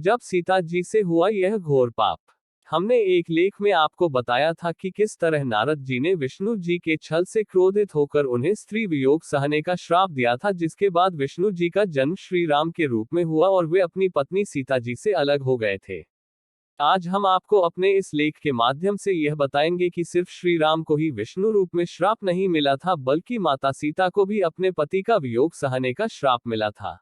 जब सीता जी से हुआ यह घोर पाप। हमने एक लेख में आपको बताया था कि किस तरह नारद जी ने विष्णु जी के छल से क्रोधित होकर उन्हें स्त्री वियोग सहने का श्राप दिया था, जिसके बाद विष्णु जी का जन्म श्री राम के रूप में हुआ और वे अपनी पत्नी सीता जी से अलग हो गए थे। आज हम आपको अपने इस लेख के माध्यम से यह बताएंगे कि सिर्फ श्री राम को ही विष्णु रूप में श्राप नहीं मिला था, बल्कि माता सीता को भी अपने पति का वियोग सहने का श्राप मिला था।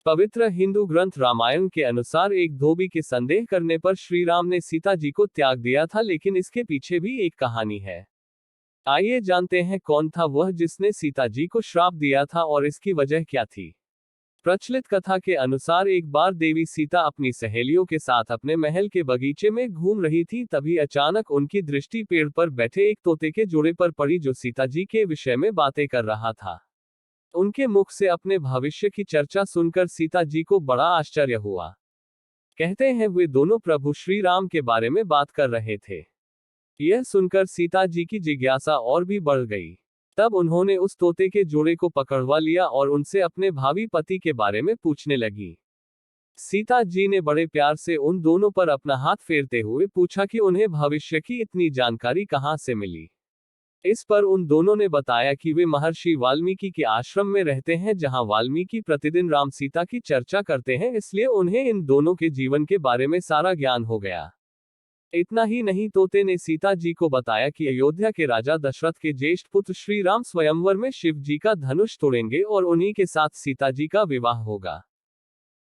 पवित्र हिंदू ग्रंथ रामायण के अनुसार एक धोबी के संदेह करने पर श्री राम ने सीता जी को त्याग दिया था, लेकिन इसके पीछे भी एक कहानी है। आइए जानते हैं कौन था वह जिसने सीता जी को श्राप दिया था और इसकी वजह क्या थी। प्रचलित कथा के अनुसार एक बार देवी सीता अपनी सहेलियों के साथ अपने महल के बगीचे में घूम रही थी, तभी अचानक उनकी दृष्टि पेड़ पर बैठे एक तोते के जोड़े पर पड़ी, जो सीता जी के विषय में बातें कर रहा था। उनके मुख से अपने भविष्य की चर्चा सुनकर सीता जी को बड़ा आश्चर्य हुआ। कहते हैं वे दोनों प्रभु श्री राम के बारे में बात कर रहे थे। यह सुनकर सीता जी की जिज्ञासा और भी बढ़ गई। तब उन्होंने उस तोते के जोड़े को पकड़वा लिया और उनसे अपने भावी पति के बारे में पूछने लगी। सीता जी ने बड़े प्यार से उन दोनों पर अपना हाथ फेरते हुए पूछा कि उन्हें भविष्य की इतनी जानकारी कहाँ से मिली। इस पर उन दोनों ने बताया कि वे महर्षि वाल्मीकि के आश्रम में रहते हैं, जहां वाल्मीकि प्रतिदिन राम सीता की चर्चा करते हैं, इसलिए उन्हें इन दोनों के जीवन के बारे में सारा ज्ञान हो गया। इतना ही नहीं, तोते ने सीता जी को बताया कि अयोध्या के राजा दशरथ के ज्येष्ठ पुत्र श्री राम स्वयंवर में शिव जी का धनुष तोड़ेंगे और उन्हीं के साथ सीता जी का विवाह होगा।